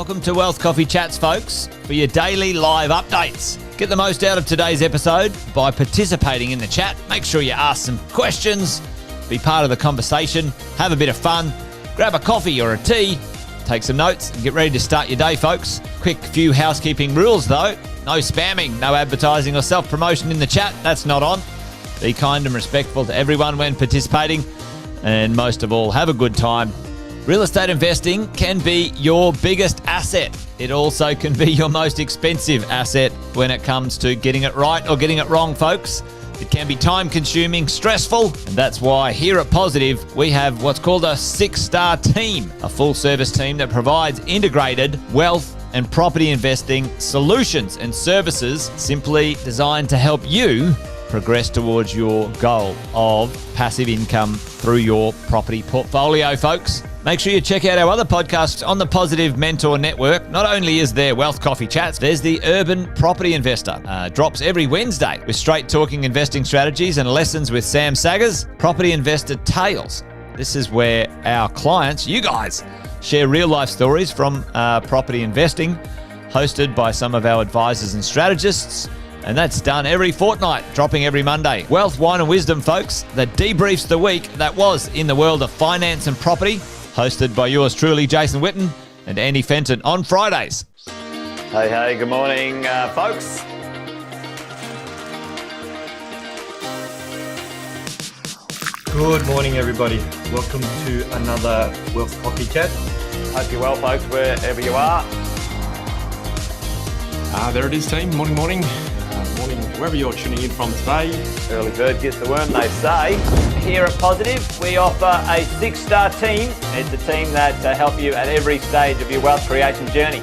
Welcome to Wealth Coffee Chats, folks, for your daily live updates. Get the most out of today's episode by participating in the chat. Make sure you ask some questions, be part of the conversation, have a bit of fun, grab a coffee or a tea, take some notes, and get ready to start your day, folks. Quick few housekeeping rules, though. No spamming, no advertising or self-promotion in the chat. That's not on. Be kind and respectful to everyone when participating. And most of all, have a good time. Real estate investing can be your biggest asset. It also can be your most expensive asset when it comes to getting it right or getting it wrong, folks. It can be time-consuming, stressful, and that's why here at Positive, we have what's called a 6-star team, a full-service team that provides integrated wealth and property investing solutions and services simply designed to help you progress towards your goal of passive income through your property portfolio, folks. Make sure you check out our other podcasts on the Positive Mentor Network. Not only is there Wealth Coffee Chats, there's the Urban Property Investor. Drops every Wednesday with straight talking investing strategies and lessons with Sam Saggers. Property Investor Tales. This is where our clients, you guys, share real life stories from property investing, hosted by some of our advisors and strategists. And that's done every fortnight, dropping every Monday. Wealth, Wine and Wisdom, folks, that debriefs the week that was in the world of finance and property, hosted by yours truly, Jason Witten and Andy Fenton on Fridays. Hey, good morning, folks. Good morning, everybody. Welcome to another Wealth Coffee Chat. Hope you're well, folks, wherever you are. There it is, team. Morning. Morning, wherever you're tuning in from today. Early bird gets the worm, they say. Here at Positive, we offer a 6-star team. It's a team that help you at every stage of your wealth creation journey.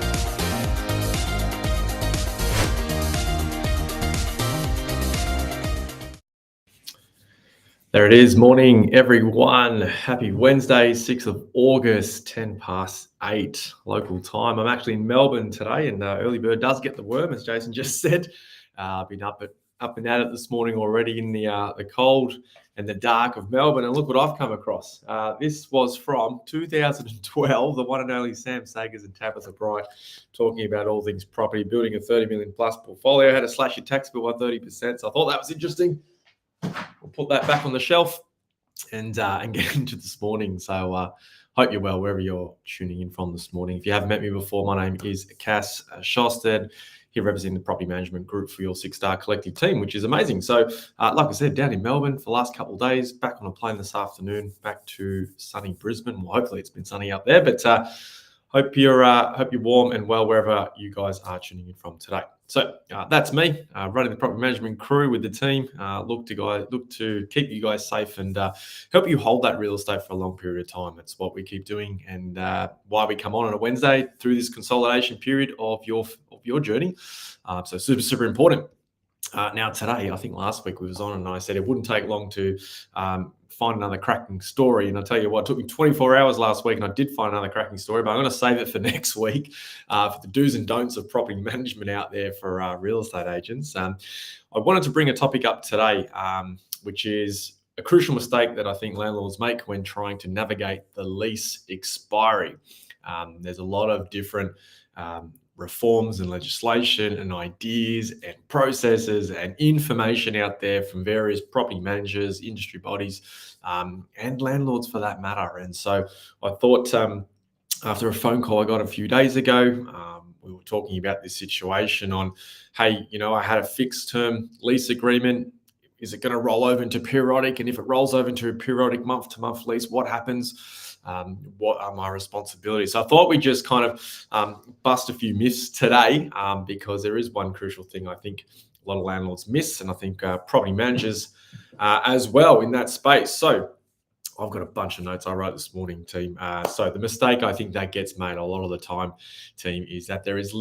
There it is. Morning, everyone. Happy Wednesday, 6th of August, 10 past 8 local time. I'm actually in Melbourne today, and early bird does get the worm, as Jason just said. Been up and at it this morning already in the cold and the dark of Melbourne, and look what I've come across. This was from 2012, the one and only Sam Saggers and Tabitha Bright talking about all things property, building a 30 million plus portfolio, how to slash your tax bill by 30%. So I thought that was interesting. We'll put that back on the shelf and get into this morning. So hope you're well wherever you're tuning in from this morning. If you haven't met me before, my name is Cass Shosted. Here representing the property management group for your 6-star collective team, which is amazing. So like I said, down in Melbourne for the last couple of days, back on a plane this afternoon, back to sunny Brisbane. Well, hopefully it's been sunny out there, but hope you're warm and well wherever you guys are tuning in from today. So that's me running the property management crew with the team. Look to keep you guys safe and help you hold that real estate for a long period of time. That's what we keep doing, and why we come on a Wednesday through this consolidation period of your journey. So super important. Now today, I think last week we was on and I said it wouldn't take long to find another cracking story. And I'll tell you what, it took me 24 hours last week and I did find another cracking story, but I'm going to save it for next week for the do's and don'ts of property management out there for real estate agents. I wanted to bring a topic up today, which is a crucial mistake that I think landlords make when trying to navigate the lease expiry. There's a lot of different reforms and legislation and ideas and processes and information out there from various property managers, industry bodies, and landlords for that matter. And so I thought after a phone call I got a few days ago, we were talking about this situation on, hey, I had a fixed term lease agreement. Is it going to roll over into periodic? And if it rolls over into a periodic month-to-month lease, what happens? What are my responsibilities? So I thought we'd just kind of bust a few myths today because there is one crucial thing I think a lot of landlords miss, and I think property managers as well in that space. So I've got a bunch of notes I wrote this morning, team. So the mistake I think that gets made a lot of the time, team, is that there is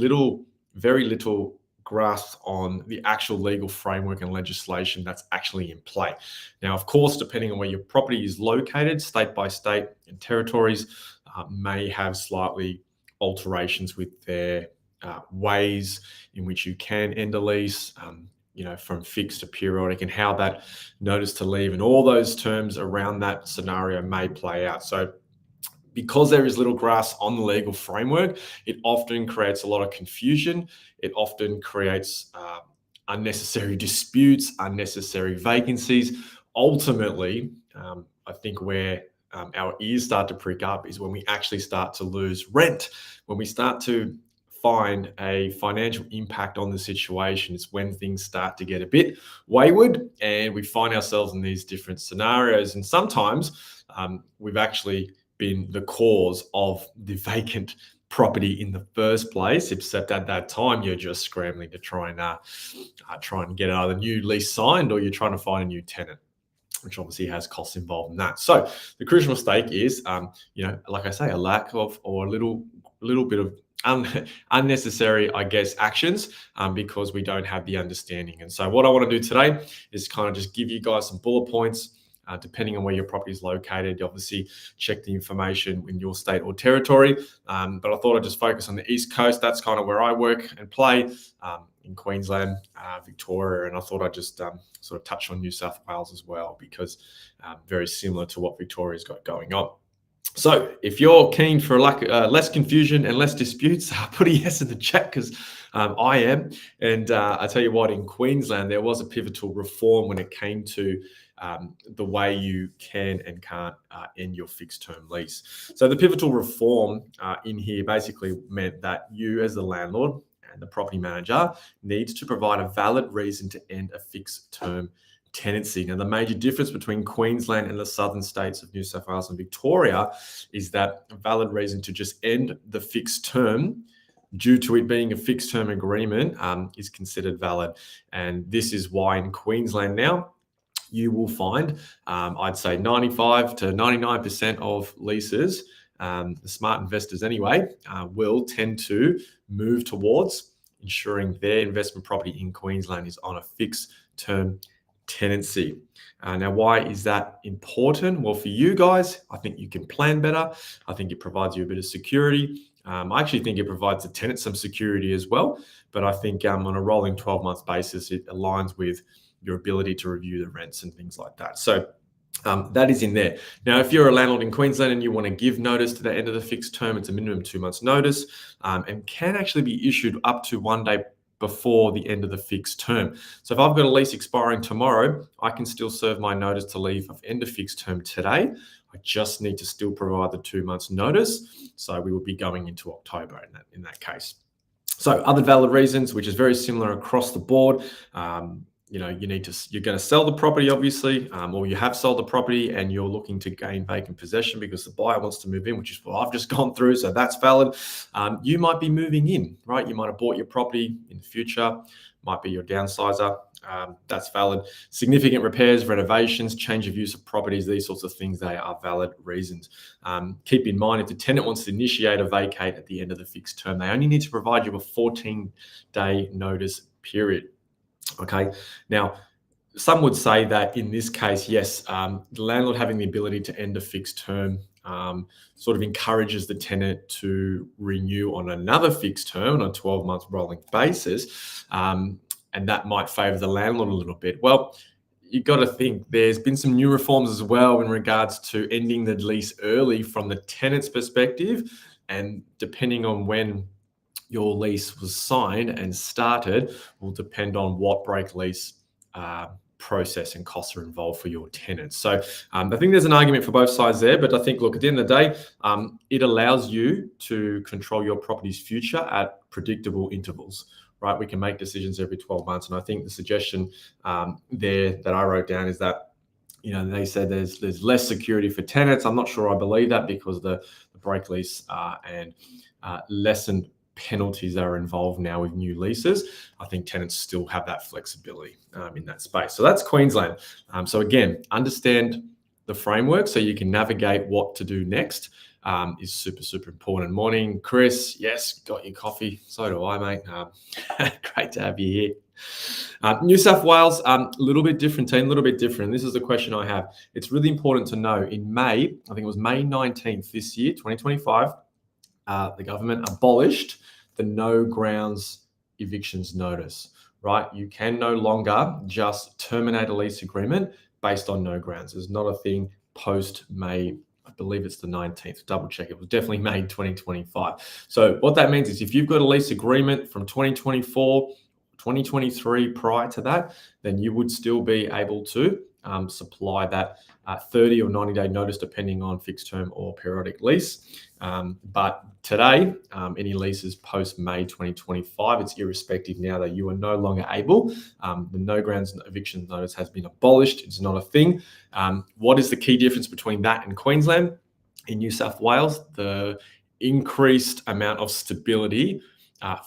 very little grasp on the actual legal framework and legislation that's actually in play. Now, of course, depending on where your property is located, state by state and territories may have slightly alterations with their ways in which you can end a lease, from fixed to periodic, and how that notice to leave and all those terms around that scenario may play out. So because there is little grasp on the legal framework, it often creates a lot of confusion. It often creates unnecessary disputes, unnecessary vacancies. Ultimately, I think where our ears start to prick up is when we actually start to lose rent, when we start to find a financial impact on the situation. It's when things start to get a bit wayward and we find ourselves in these different scenarios. And sometimes we've actually been the cause of the vacant property in the first place, except at that time you're just scrambling to try and get either new lease signed or you're trying to find a new tenant, which obviously has costs involved in that. So the crucial mistake is, like I say, a lack of or a little bit of unnecessary, I guess, actions because we don't have the understanding. And so what I want to do today is kind of just give you guys some bullet points. Depending on where your property is located, you obviously check the information in your state or territory. But I thought I'd just focus on the East Coast. That's kind of where I work and play in Queensland, Victoria. And I thought I'd just sort of touch on New South Wales as well, because very similar to what Victoria's got going on. So if you're keen for less confusion and less disputes, put a yes in the chat, because I am. And I tell you what, in Queensland, there was a pivotal reform when it came to the way you can and can't end your fixed term lease. So the pivotal reform in here basically meant that you as the landlord and the property manager needs to provide a valid reason to end a fixed term tenancy. Now, the major difference between Queensland and the southern states of New South Wales and Victoria is that a valid reason to just end the fixed term due to it being a fixed term agreement is considered valid. And this is why in Queensland now, you will find, I'd say 95 to 99% of leases, the smart investors anyway, will tend to move towards ensuring their investment property in Queensland is on a fixed term tenancy. Now, why is that important? Well, for you guys, I think you can plan better. I think it provides you a bit of security. I actually think it provides the tenant some security as well. But I think on a rolling 12-month basis, it aligns with your ability to review the rents and things like that. So that is in there. Now, if you're a landlord in Queensland and you want to give notice to the end of the fixed term, it's a minimum 2 months notice and can actually be issued up to 1 day before the end of the fixed term. So if I've got a lease expiring tomorrow, I can still serve my notice to leave of end of fixed term today. I just need to still provide the 2 months notice. So we will be going into October in that case. So other valid reasons, which is very similar across the board. You're going to sell the property, obviously, or you have sold the property and you're looking to gain vacant possession because the buyer wants to move in, which is what I've just gone through. So that's valid. You might be moving in, right? You might have bought your property in the future, might be your downsizer. That's valid. Significant repairs, renovations, change of use of properties, these sorts of things, they are valid reasons. Keep in mind, if the tenant wants to initiate a vacate at the end of the fixed term, they only need to provide you a 14-day notice period. Okay. Now, some would say that in this case, yes, the landlord having the ability to end a fixed term sort of encourages the tenant to renew on another fixed term on a 12-month rolling basis. And that might favour the landlord a little bit. Well, you've got to think there's been some new reforms as well in regards to ending the lease early from the tenant's perspective. And depending on when your lease was signed and started will depend on what break lease process and costs are involved for your tenants. So I think there's an argument for both sides there, but I think, look, at the end of the day, it allows you to control your property's future at predictable intervals, right? We can make decisions every 12 months. And I think the suggestion there that I wrote down is that, they said there's less security for tenants. I'm not sure I believe that because the break lease and lessened penalties that are involved now with new leases, I think tenants still have that flexibility in that space. So that's Queensland. So again, understand the framework so you can navigate what to do next is super, super important. Morning, Chris. Yes, got your coffee. So do I, mate. Great to have you here. New South Wales, a little bit different team, a little bit different. This is the question I have. It's really important to know in May, I think it was May 19th this year, 2025, the government abolished the no grounds evictions notice, right? You can no longer just terminate a lease agreement based on no grounds. There's not a thing post May I believe it's the 19th, double check. It was definitely May 2025. So what that means is if you've got a lease agreement from 2024, 2023 prior to that, then you would still be able to supply that 30 or 90-day notice, depending on fixed term or periodic lease. But today, any leases post May 2025, it's irrespective now that you are no longer able. The no grounds eviction notice has been abolished. It's not a thing. What is the key difference between that and Queensland? In New South Wales, the increased amount of stability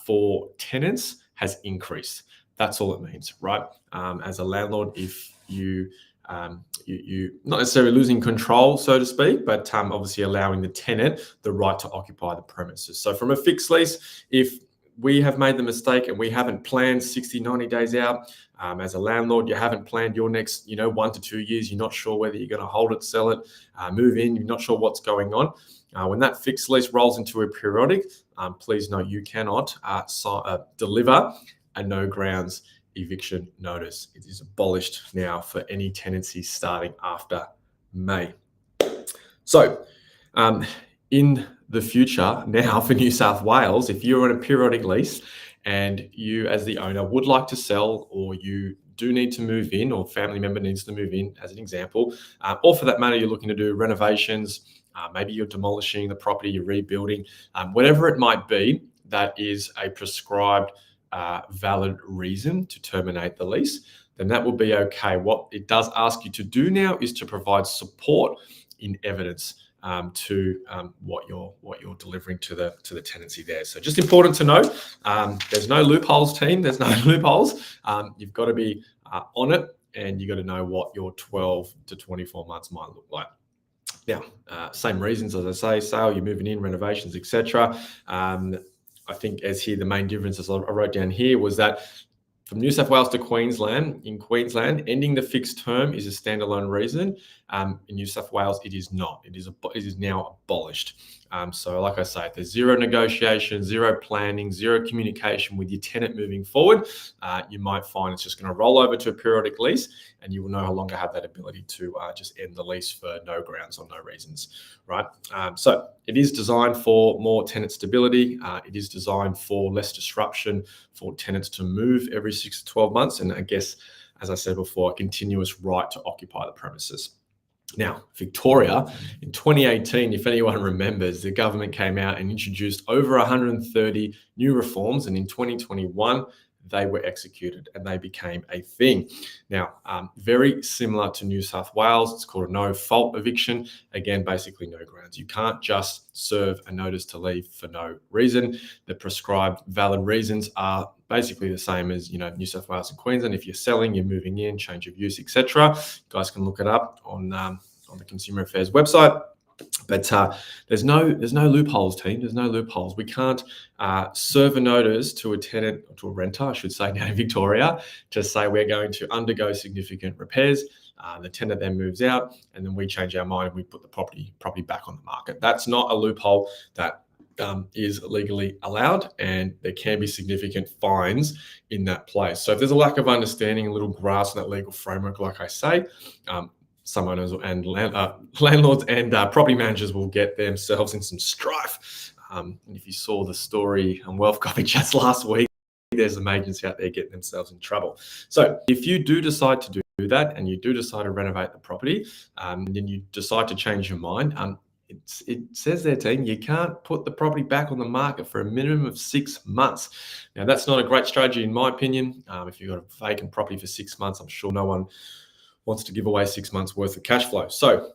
for tenants has increased. That's all it means, right? As a landlord, if you not necessarily losing control, so to speak, but obviously allowing the tenant the right to occupy the premises. So from a fixed lease, if we have made the mistake and we haven't planned 60, 90 days out, as a landlord, you haven't planned your next, 1 to 2 years, you're not sure whether you're going to hold it, sell it, move in, you're not sure what's going on. When that fixed lease rolls into a periodic, please note you cannot deliver a no grounds eviction notice. It is abolished now for any tenancy starting after May. So in the future, now for New South Wales, if you're on a periodic lease and you as the owner would like to sell, or you do need to move in, or family member needs to move in as an example, or for that matter, you're looking to do renovations, maybe you're demolishing the property, you're rebuilding, whatever it might be, that is a prescribed valid reason to terminate the lease, then that will be okay. What it does ask you to do now is to provide support in evidence to what you're delivering to the tenancy there. So just important to note, there's no loopholes, team. There's no loopholes. You've got to be on it, and you got to know what your 12 to 24 months might look like. Now, same reasons as I say: sale, you're moving in, renovations, etc. I think as here, the main difference, as I wrote down here, was that from New South Wales to Queensland, in Queensland, ending the fixed term is a standalone reason. In New South Wales, it is not. It is now abolished. So like I say, there's zero negotiation, zero planning, zero communication with your tenant moving forward. You might find it's just going to roll over to a periodic lease, and you will no longer have that ability to just end the lease for no grounds or no reasons, right? So it is designed for more tenant stability. It is designed for less disruption for tenants to move every 6 to 12 months. And I guess, as I said before, a continuous right to occupy the premises. Now, Victoria, in 2018, if anyone remembers, the government came out and introduced over 130 new reforms, and in 2021, they were executed and they became a thing. Now, very similar to New South Wales, it's called a no-fault eviction. Again, basically no grounds. You can't just serve a notice to leave for no reason. The prescribed valid reasons are basically the same as New South Wales and Queensland. If you're selling, you're moving in, change of use, etc. Guys can look it up on the Consumer Affairs website. But there's no loopholes, team. There's no loopholes. We can't serve a notice to a tenant, or to a renter, I should say, now in Victoria, to say we're going to undergo significant repairs. The tenant then moves out, and then we change our mind and we put the property back on the market. That's not a loophole that is legally allowed, and there can be significant fines in that place. So if there's a lack of understanding, a little grasp in that legal framework, like I say, some owners and landlords and property managers will get themselves in some strife. And if you saw the story on Wealth Coffee Chats last week, there's some agents out there getting themselves in trouble. So if you do decide to do that, and you do decide to renovate the property, and then you decide to change your mind, it says there, team, you can't put the property back on the market for a minimum of 6 months. Now, that's not a great strategy, in my opinion. If you've got a vacant property for 6 months, I'm sure no one wants to give away 6 months worth of cash flow. So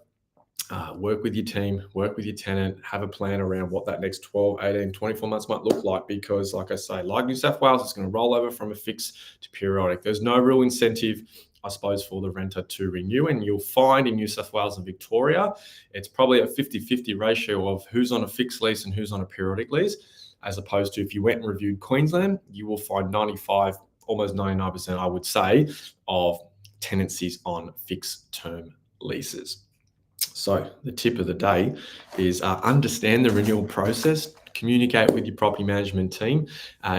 work with your team, work with your tenant, have a plan around what that next 12, 18, 24 months might look like, because like I say, like New South Wales, it's going to roll over from a fixed to periodic. There's no real incentive, I suppose, for the renter to renew. And you'll find in New South Wales and Victoria, it's probably a 50-50 ratio of who's on a fixed lease and who's on a periodic lease, as opposed to if you went and reviewed Queensland, you will find 95, almost 99%, I would say, of tenancies on fixed term leases. So the tip of the day is understand the renewal process, communicate with your property management team.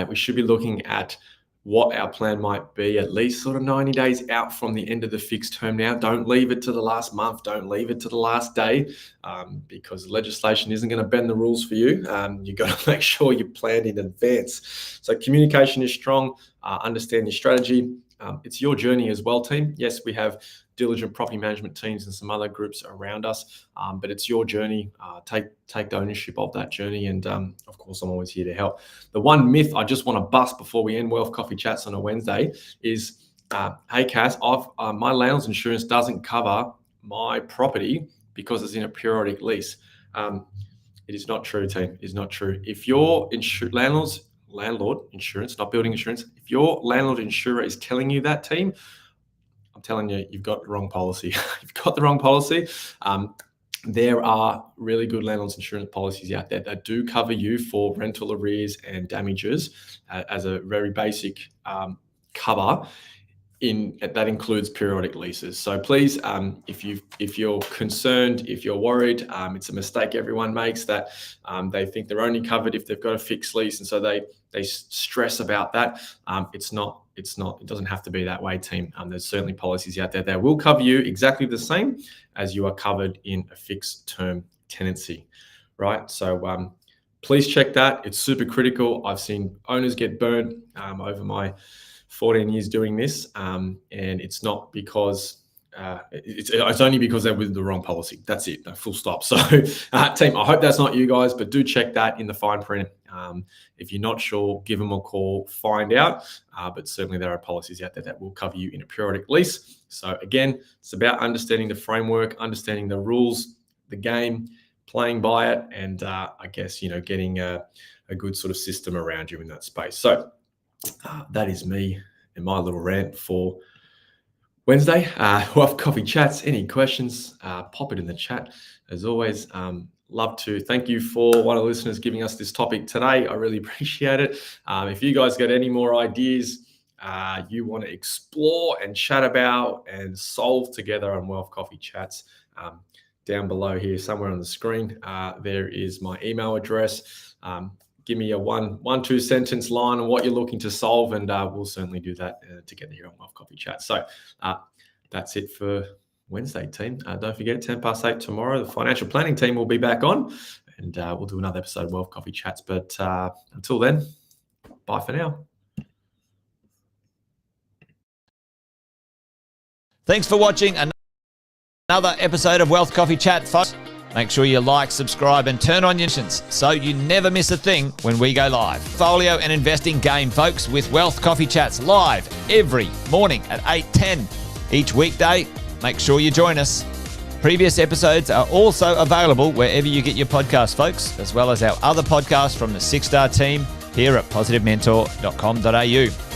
We should be looking at what our plan might be at least sort of 90 days out from the end of the fixed term now. Don't leave it to the last month. Don't leave it to the last day because legislation isn't going to bend the rules for you. You've got to make sure you plan in advance. So communication is strong. Understand your strategy. It's your journey as well, team. Yes, we have diligent property management teams and some other groups around us, but it's your journey. Take the ownership of that journey, and of course, I'm always here to help. The one myth I just want to bust before we end Wealth Coffee Chats on a Wednesday is, hey Cass, my landlord's insurance doesn't cover my property because it's in a periodic lease. It is not true, team. It is not true. If your landlord insurance, not building insurance, if your landlord insurer is telling you that, team, I'm telling you, you've got the wrong policy. You've got the wrong policy. There are really good landlord's insurance policies out there that do cover you for rental arrears and damages as a very basic cover. That includes periodic leases. So please, if you're concerned, if you're worried, it's a mistake everyone makes that they think they're only covered if they've got a fixed lease, and so they stress about that. It's not. It doesn't have to be that way, team. There's certainly policies out there that will cover you exactly the same as you are covered in a fixed term tenancy, right? So please check that. It's super critical. I've seen owners get burned over my 14 years doing this, and it's not because it's only because they're with the wrong policy. That's it, full stop. So team, I hope that's not you guys, but do check that in the fine print. If you're not sure, give them a call, find out, but certainly there are policies out there that will cover you in a periodic lease. So again, it's about understanding the framework, understanding the rules, the game, playing by it, and I guess, getting a good sort of system around you in that space. So that is me and my little rant for Wednesday. Wealth Coffee Chats. Any questions, pop it in the chat. As always, love to thank you for one of the listeners giving us this topic today. I really appreciate it. If you guys got any more ideas you want to explore and chat about and solve together on Wealth Coffee Chats, down below here somewhere on the screen, there is my email address. Give me a one-two sentence line on what you're looking to solve, and we'll certainly do that together here on Wealth Coffee Chat. So that's it for Wednesday, team. Don't forget, 8:10 tomorrow, the financial planning team will be back on, and we'll do another episode of Wealth Coffee Chats. But until then, bye for now. Thanks for watching another episode of Wealth Coffee Chat, folks. Make sure you like, subscribe, and turn on your notifications so you never miss a thing when we go live. Portfolio and investing game, folks, with Wealth Coffee Chats live every morning at 8:10 each weekday. Make sure you join us. Previous episodes are also available wherever you get your podcasts, folks, as well as our other podcasts from the 6-Star team here at positivementor.com.au.